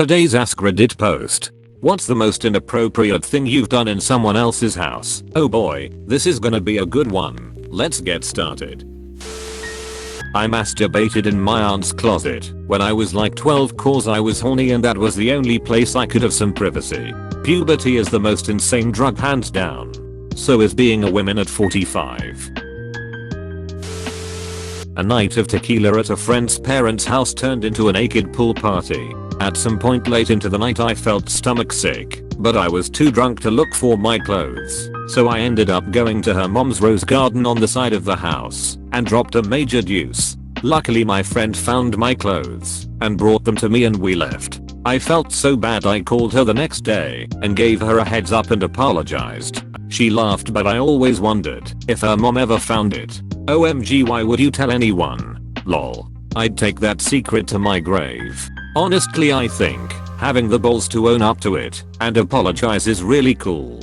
Today's AskReddit post. What's the most inappropriate thing you've done in someone else's house? Oh boy, this is gonna be a good one. Let's get started. I masturbated in my aunt's closet when I was like 12 cause I was horny and that was the only place I could have some privacy. Puberty is the most insane drug hands down. So is being a woman at 45. A night of tequila at a friend's parents' house turned into a naked pool party. At some point late into the night I felt stomach sick, but I was too drunk to look for my clothes, so I ended up going to her mom's rose garden on the side of the house and dropped a major deuce. Luckily my friend found my clothes and brought them to me and we left. I felt so bad I called her the next day and gave her a heads up and apologized. She laughed but I always wondered if her mom ever found it. OMG, why would you tell anyone? Lol. I'd take that secret to my grave. Honestly, I think having the balls to own up to it and apologize is really cool.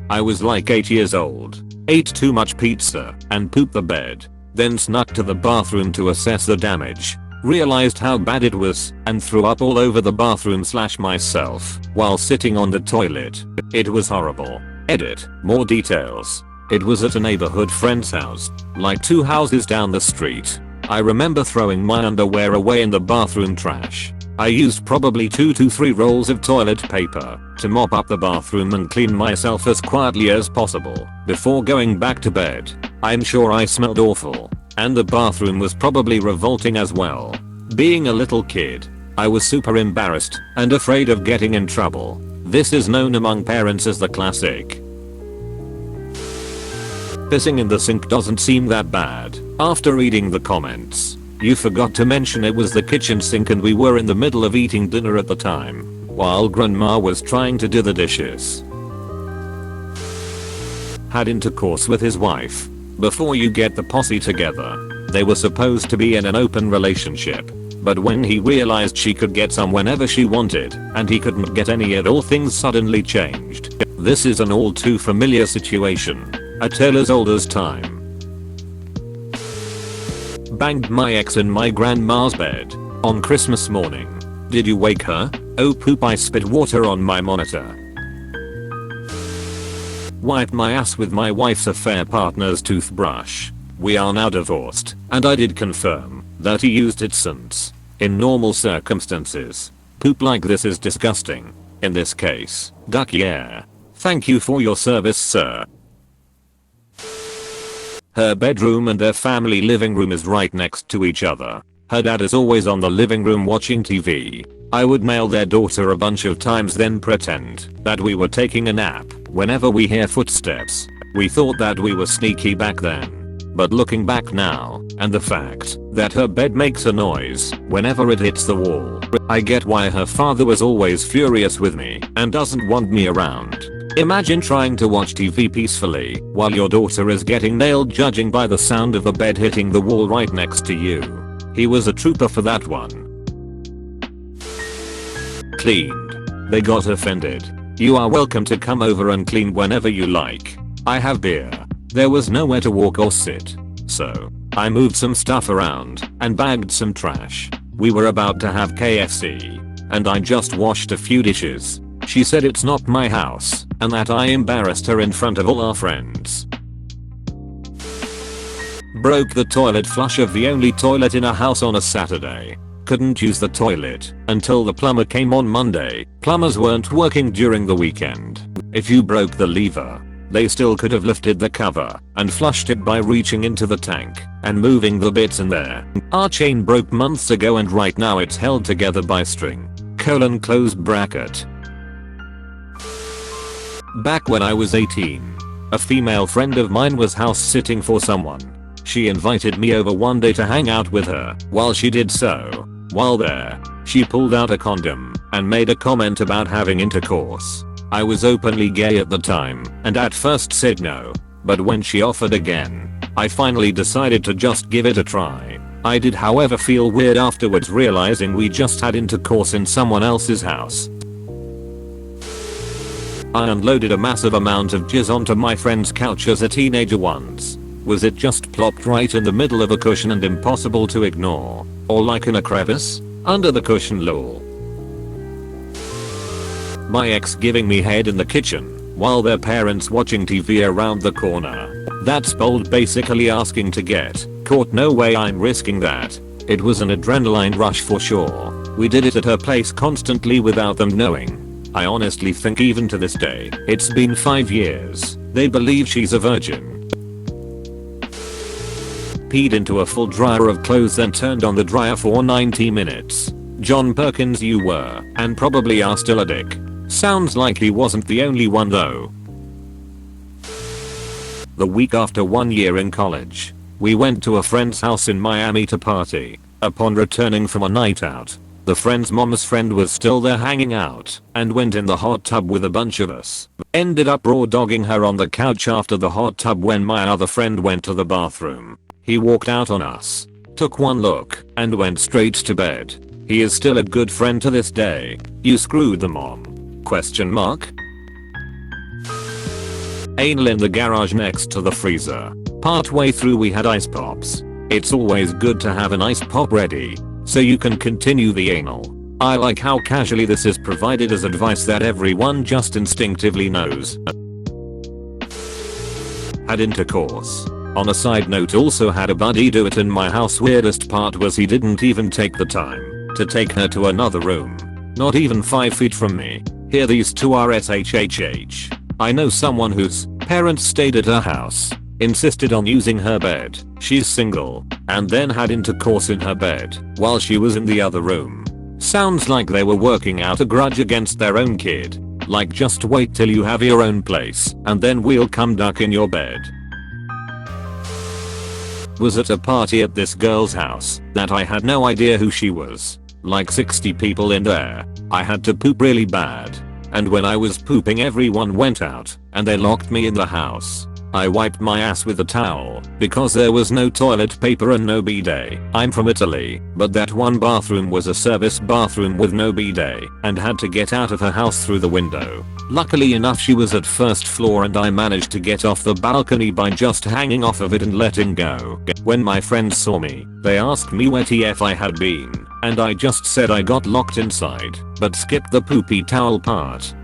I was like 8 years old, ate too much pizza and pooped the bed, then snuck to the bathroom to assess the damage, realized how bad it was and threw up all over the bathroom / myself while sitting on the toilet. It was horrible. Edit. More details. It was at a neighborhood friend's house, like 2 houses down the street. I remember throwing my underwear away in the bathroom trash. I used probably 2 to 3 rolls of toilet paper to mop up the bathroom and clean myself as quietly as possible before going back to bed. I'm sure I smelled awful, and the bathroom was probably revolting as well. Being a little kid, I was super embarrassed and afraid of getting in trouble. This is known among parents as the classic. Pissing in the sink doesn't seem that bad. After reading the comments, you forgot to mention it was the kitchen sink and we were in the middle of eating dinner at the time, while grandma was trying to do the dishes. Had intercourse with his wife. Before you get the posse together, they were supposed to be in an open relationship. But when he realized she could get some whenever she wanted and he couldn't get any at all, things suddenly changed. This is an all too familiar situation. A tale as old as time. Banged my ex in my grandma's bed on Christmas morning. Did you wake her? Oh poop, I spit water on my monitor. Wiped my ass with my wife's affair partner's toothbrush. We are now divorced, and I did confirm that he used it since. In normal circumstances, poop like this is disgusting. In this case, duck yeah. Thank you for your service, sir. Her bedroom and their family living room is right next to each other. Her dad is always on the living room watching TV. I would mail their daughter a bunch of times then pretend that we were taking a nap whenever we hear footsteps. We thought that we were sneaky back then. But looking back now, and the fact that her bed makes a noise whenever it hits the wall, I get why her father was always furious with me and doesn't want me around. Imagine trying to watch TV peacefully while your daughter is getting nailed judging by the sound of the bed hitting the wall right next to you. He was a trooper for that one. Cleaned. They got offended. You are welcome to come over and clean whenever you like. I have beer. There was nowhere to walk or sit, so I moved some stuff around and bagged some trash. We were about to have KFC, and I just washed a few dishes. She said it's not my house and that I embarrassed her in front of all our friends. Broke the toilet flush of the only toilet in a house on a Saturday. Couldn't use the toilet until the plumber came on Monday. Plumbers weren't working during the weekend. If you broke the lever, they still could have lifted the cover and flushed it by reaching into the tank and moving the bits in there. Our chain broke months ago and right now it's held together by string. Close bracket. Back when I was 18, a female friend of mine was house sitting for someone. She invited me over one day to hang out with her. While she did so, while there, she pulled out a condom and made a comment about having intercourse. I was openly gay at the time and at first said no, but when she offered again, I finally decided to just give it a try. I did however feel weird afterwards realizing we just had intercourse in someone else's house. I unloaded a massive amount of jizz onto my friend's couch as a teenager once. Was it just plopped right in the middle of a cushion and impossible to ignore? Or like in a crevice? Under the cushion lol. My ex giving me head in the kitchen while their parents watching TV around the corner. That's bold, basically asking to get caught. No way I'm risking that. It was an adrenaline rush for sure. We did it at her place constantly without them knowing. I honestly think even to this day, it's been 5 years, they believe she's a virgin. Peed into a full dryer of clothes then turned on the dryer for 90 minutes. John Perkins, you were, and probably are still a dick. Sounds like he wasn't the only one though. The week after 1 year in college, we went to a friend's house in Miami to party. Upon returning from a night out, the friend's mom's friend was still there hanging out and went in the hot tub with a bunch of us. Ended up raw dogging her on the couch after the hot tub when my other friend went to the bathroom. He walked out on us, took one look, and went straight to bed. He is still a good friend to this day. You screwed the mom? Question mark. Anal in the garage next to the freezer. Partway through we had ice pops. It's always good to have an ice pop ready, so you can continue the anal. I like how casually this is provided as advice that everyone just instinctively knows. Had intercourse. On a side note, also had a buddy do it in my house. Weirdest part was he didn't even take the time to take her to another room. Not even 5 feet from me. Here these two are SHHH. I know someone whose parents stayed at her house, insisted on using her bed, she's single, and then had intercourse in her bed while she was in the other room. Sounds like they were working out a grudge against their own kid. Like, just wait till you have your own place and then we'll come duck in your bed. Was at a party at this girl's house that I had no idea who she was. Like 60 people in there. I had to poop really bad. And when I was pooping everyone went out and they locked me in the house. I wiped my ass with a towel because there was no toilet paper and no bidet. I'm from Italy, but that one bathroom was a service bathroom with no bidet and had to get out of her house through the window. Luckily enough she was at first floor and I managed to get off the balcony by just hanging off of it and letting go. When my friends saw me, they asked me where TF I had been, and I just said I got locked inside, but skipped the poopy towel part.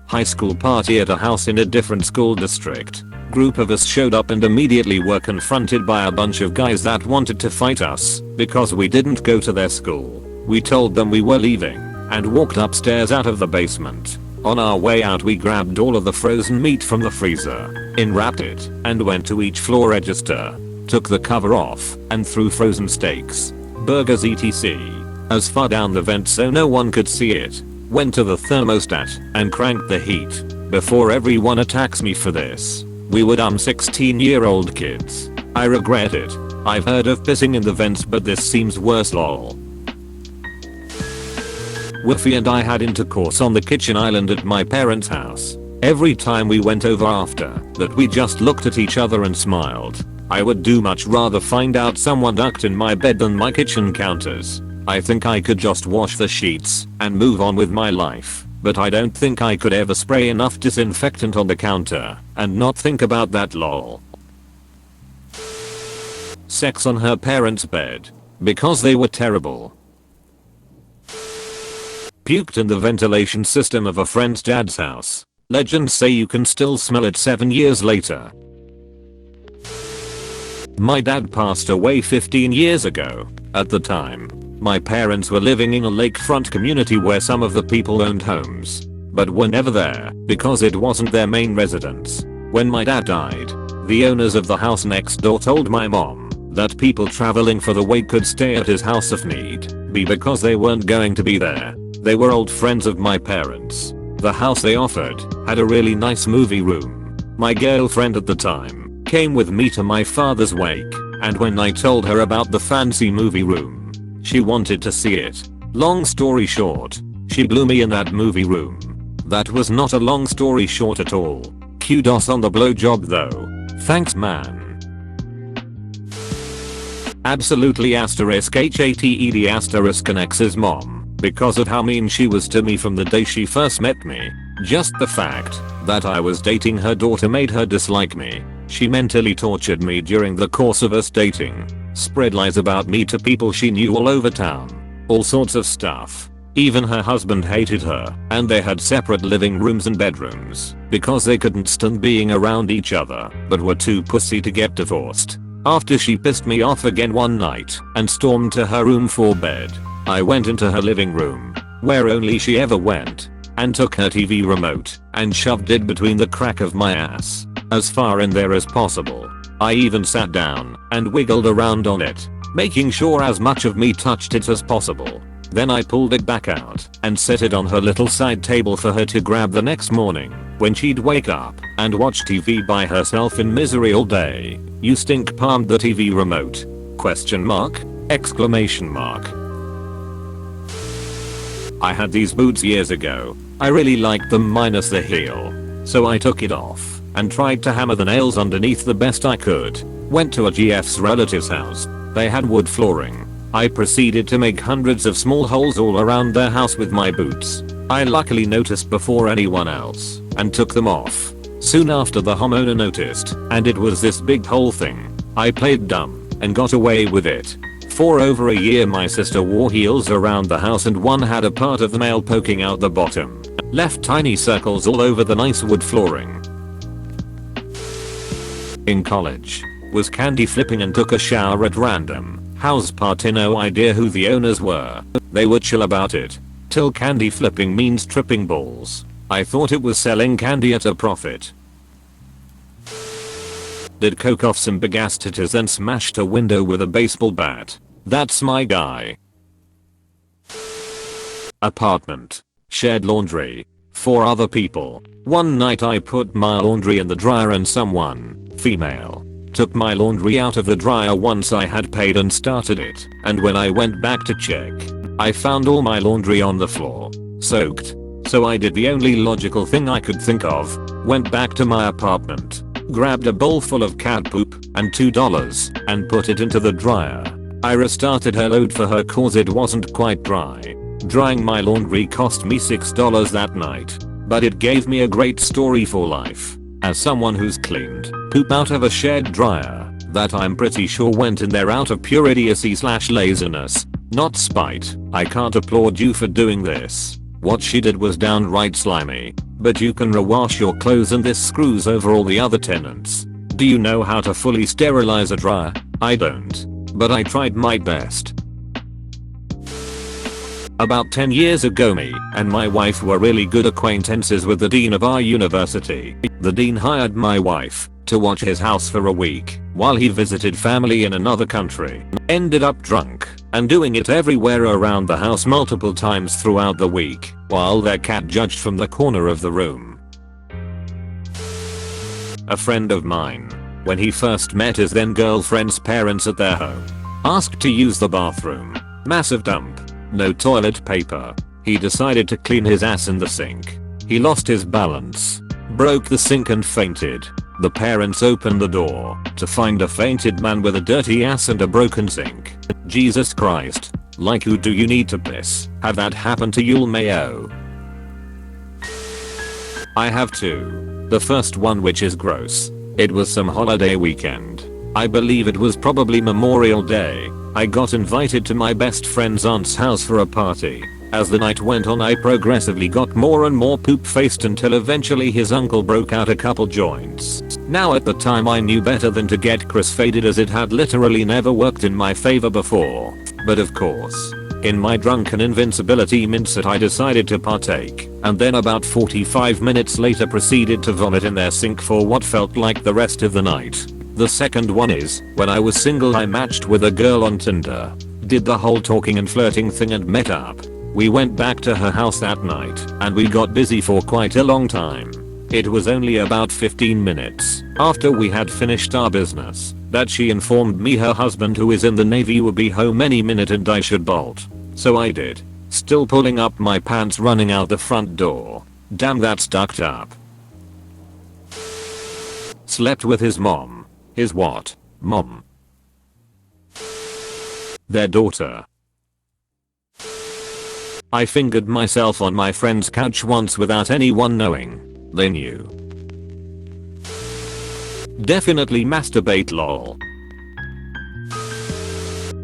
High school party at a house in a different school district. Group of us showed up and immediately were confronted by a bunch of guys that wanted to fight us because we didn't go to their school. We told them we were leaving and walked upstairs out of the basement. On our way out we grabbed all of the frozen meat from the freezer, unwrapped it, and went to each floor register, took the cover off, and threw frozen steaks, burgers etc. as far down the vent so no one could see it. Went to the thermostat and cranked the heat before everyone attacks me for this. We were dumb 16-year-old kids. I regret it. I've heard of pissing in the vents but this seems worse lol. Wolfie and I had intercourse on the kitchen island at my parents' house. Every time we went over after that we just looked at each other and smiled. I would do much rather find out someone ducked in my bed than my kitchen counters. I think I could just wash the sheets and move on with my life, but I don't think I could ever spray enough disinfectant on the counter and not think about that lol. Sex on her parents' bed because they were terrible. Puked in the ventilation system of a friend's dad's house. Legends say you can still smell it 7 years later. My dad passed away 15 years ago. At the time, my parents were living in a lakefront community where some of the people owned homes, but were never there because it wasn't their main residence. When my dad died, the owners of the house next door told my mom that people traveling for the wake could stay at his house if need be because they weren't going to be there. They were old friends of my parents. The house they offered had a really nice movie room. My girlfriend at the time came with me to my father's wake, and when I told her about the fancy movie room, she wanted to see it. Long story short, she blew me in that movie room. That was not a long story short at all. Kudos on the blowjob though. Thanks man. Absolutely asterisk HATED asterisk an ex's mom because of how mean she was to me from the day she first met me. Just the fact that I was dating her daughter made her dislike me. She mentally tortured me during the course of us dating. Spread lies about me to people she knew all over town. All sorts of stuff. Even her husband hated her, and they had separate living rooms and bedrooms because they couldn't stand being around each other, but were too pussy to get divorced. After she pissed me off again one night and stormed to her room for bed, I went into her living room, where only she ever went, and took her TV remote and shoved it between the crack of my ass, as far in there as possible. I even sat down and wiggled around on it, making sure as much of me touched it as possible. Then I pulled it back out and set it on her little side table for her to grab the next morning when she'd wake up and watch TV by herself in misery all day. You stink palmed the TV remote? Question mark? Exclamation mark. I had these boots years ago. I really liked them minus the heel. So I took it off and tried to hammer the nails underneath the best I could. Went to a GF's relative's house. They had wood flooring. I proceeded to make hundreds of small holes all around their house with my boots. I luckily noticed before anyone else and took them off. Soon after the homeowner noticed, and it was this big hole thing. I played dumb and got away with it. For over a year my sister wore heels around the house and one had a part of the nail poking out the bottom. Left tiny circles all over the nice wood flooring. In college, was candy flipping and took a shower at random house party. No idea who the owners were. They were chill about it. Till candy flipping means tripping balls. I thought it was selling candy at a profit. Did coke off some bagastitas then smashed a window with a baseball bat. That's my guy. Apartment. Shared laundry. 4 other people. One night I put my laundry in the dryer and someone, female, took my laundry out of the dryer once I had paid and started it, and when I went back to check, I found all my laundry on the floor, soaked. So I did the only logical thing I could think of, went back to my apartment, grabbed a bowl full of cat poop and $2 and put it into the dryer. I restarted her load for her cause it wasn't quite dry. Drying my laundry cost me $6 that night, but it gave me a great story for life. As someone who's cleaned poop out of a shared dryer, that I'm pretty sure went in there out of pure idiocy/laziness, not spite, I can't applaud you for doing this. What she did was downright slimy, but you can rewash your clothes and this screws over all the other tenants. Do you know how to fully sterilize a dryer? I don't, but I tried my best. About 10 years ago me and my wife were really good acquaintances with the dean of our university. The dean hired my wife to watch his house for a week while he visited family in another country. Ended up drunk and doing it everywhere around the house multiple times throughout the week while their cat judged from the corner of the room. A friend of mine, when he first met his then girlfriend's parents at their home, asked to use the bathroom. Massive dump. No toilet paper. He decided to clean his ass in the sink. He lost his balance, broke the sink and fainted. The parents opened the door to find a fainted man with a dirty ass and a broken sink. Jesus Christ. Like who do you need to piss? Have that happen to you, Mayo? I have 2. The first one, which is gross. It was some holiday weekend. I believe it was probably Memorial Day. I got invited to my best friend's aunt's house for a party. As the night went on I progressively got more and more poop-faced until eventually his uncle broke out a couple joints. Now at the time I knew better than to get cross-faded as it had literally never worked in my favor before. But of course, in my drunken invincibility mindset I decided to partake, and then about 45 minutes later proceeded to vomit in their sink for what felt like the rest of the night. The second one is, when I was single I matched with a girl on Tinder. Did the whole talking and flirting thing and met up. We went back to her house that night, and we got busy for quite a long time. It was only about 15 minutes after we had finished our business that she informed me her husband, who is in the Navy, would be home any minute and I should bolt. So I did. Still pulling up my pants running out the front door. Damn, that's ducked up. Slept with his mom. His what? Mom. Their daughter. I fingered myself on my friend's couch once without anyone knowing. They knew. Definitely masturbate, lol.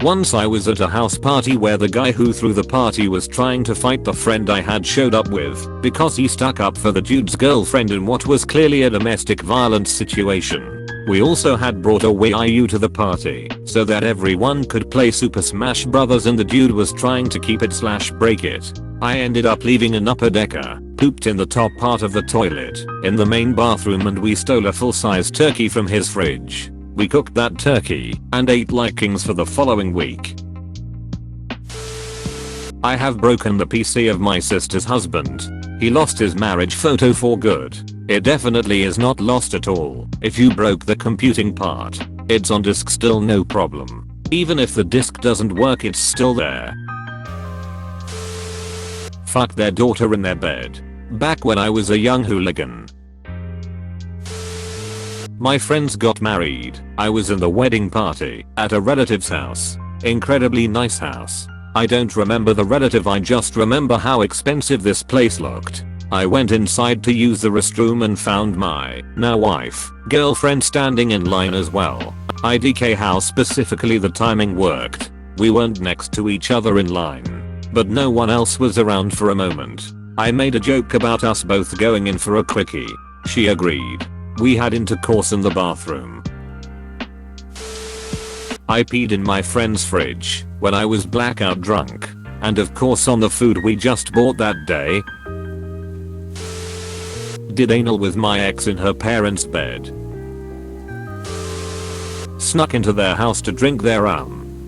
Once I was at a house party where the guy who threw the party was trying to fight the friend I had showed up with because he stuck up for the dude's girlfriend in what was clearly a domestic violence situation. We also had brought a Wii U to the party so that everyone could play Super Smash Bros. And the dude was trying to keep it / break it. I ended up leaving an upper decker, pooped in the top part of the toilet, in the main bathroom, and we stole a full-size turkey from his fridge. We cooked that turkey and ate like kings for the following week. I have broken the PC of my sister's husband. He lost his marriage photo for good. It definitely is not lost at all. If you broke the computing part, it's on disk still, no problem. Even if the disk doesn't work, it's still there. Fuck their daughter in their bed. Back when I was a young hooligan. My friends got married. I was in the wedding party at a relative's house. Incredibly nice house. I don't remember the relative, I just remember how expensive this place looked. I went inside to use the restroom and found my now wife, girlfriend standing in line as well. IDK how specifically the timing worked. We weren't next to each other in line, but no one else was around for a moment. I made a joke about us both going in for a quickie. She agreed. We had intercourse in the bathroom. I peed in my friend's fridge when I was blackout drunk, and of course on the food we just bought that day. Did anal with my ex in her parents' bed. Snuck into their house to drink their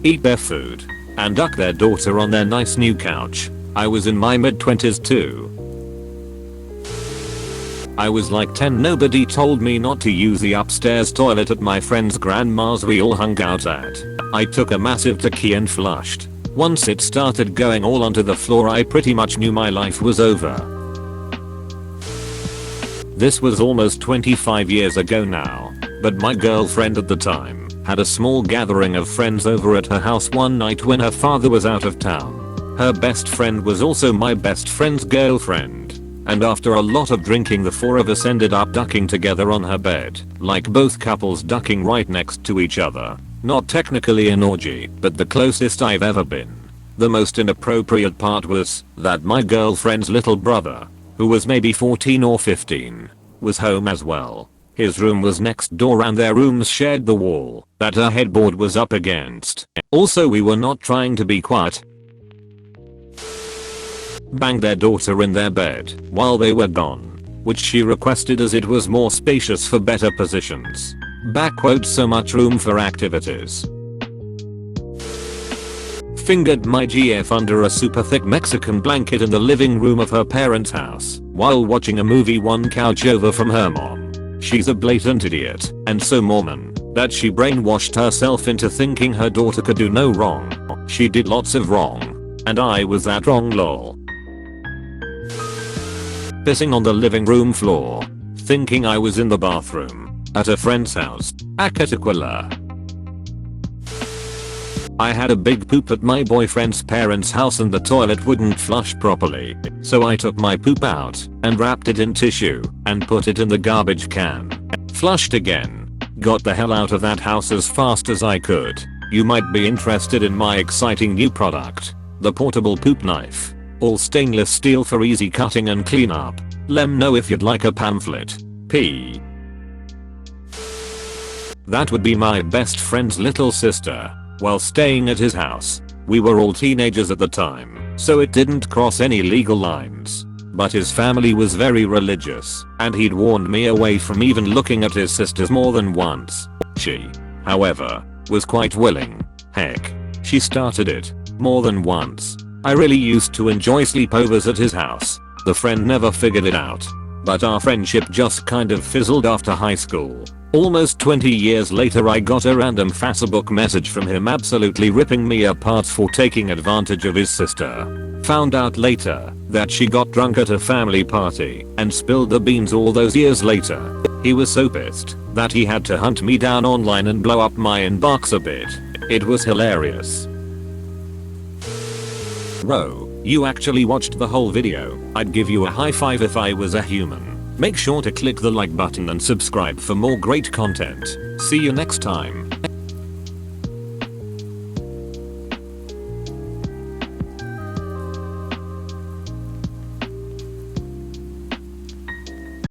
eat their food, and duck their daughter on their nice new couch. I was in my mid-20s too. I was like 10, nobody told me not to use the upstairs toilet at my friend's grandma's we all hung out at. I took a massive techie and flushed. Once it started going all onto the floor, I pretty much knew my life was over. This was almost 25 years ago now, but my girlfriend at the time had a small gathering of friends over at her house one night when her father was out of town. Her best friend was also my best friend's girlfriend. And after a lot of drinking, the four of us ended up ducking together on her bed, like both couples ducking right next to each other. Not technically an orgy, but the closest I've ever been. The most inappropriate part was that my girlfriend's little brother, who was maybe 14 or 15, was home as well. His room was next door and their rooms shared the wall that her headboard was up against. Also, we were not trying to be quiet. Banged their daughter in their bed while they were gone, which she requested as it was more spacious for better positions. Backquote, so much room for activities. Fingered my GF under a super thick Mexican blanket in the living room of her parents' house while watching a movie one couch over from her mom. She's a blatant idiot and so Mormon that she brainwashed herself into thinking her daughter could do no wrong. She did lots of wrong, and I was that wrong, lol. Pissing on the living room floor, thinking I was in the bathroom at a friend's house. Akataquila. I had a big poop at my boyfriend's parents' house and the toilet wouldn't flush properly, so I took my poop out and wrapped it in tissue and put it in the garbage can. Flushed again. Got the hell out of that house as fast as I could. You might be interested in my exciting new product, the portable poop knife. All stainless steel for easy cutting and cleanup. Lem know if you'd like a pamphlet. P. That would be my best friend's little sister. While staying at his house, we were all teenagers at the time, so it didn't cross any legal lines. But his family was very religious, and he'd warned me away from even looking at his sisters more than once. She, however, was quite willing. Heck, she started it more than once. I really used to enjoy sleepovers at his house. The friend never figured it out, but our friendship just kind of fizzled after high school. Almost 20 years later, I got a random Facebook message from him absolutely ripping me apart for taking advantage of his sister. Found out later that she got drunk at a family party and spilled the beans all those years later. He was so pissed that he had to hunt me down online and blow up my inbox a bit. It was hilarious. Bro, you actually watched the whole video. I'd give you a high five if I was a human. Make sure to click the like button and subscribe for more great content. See you next time.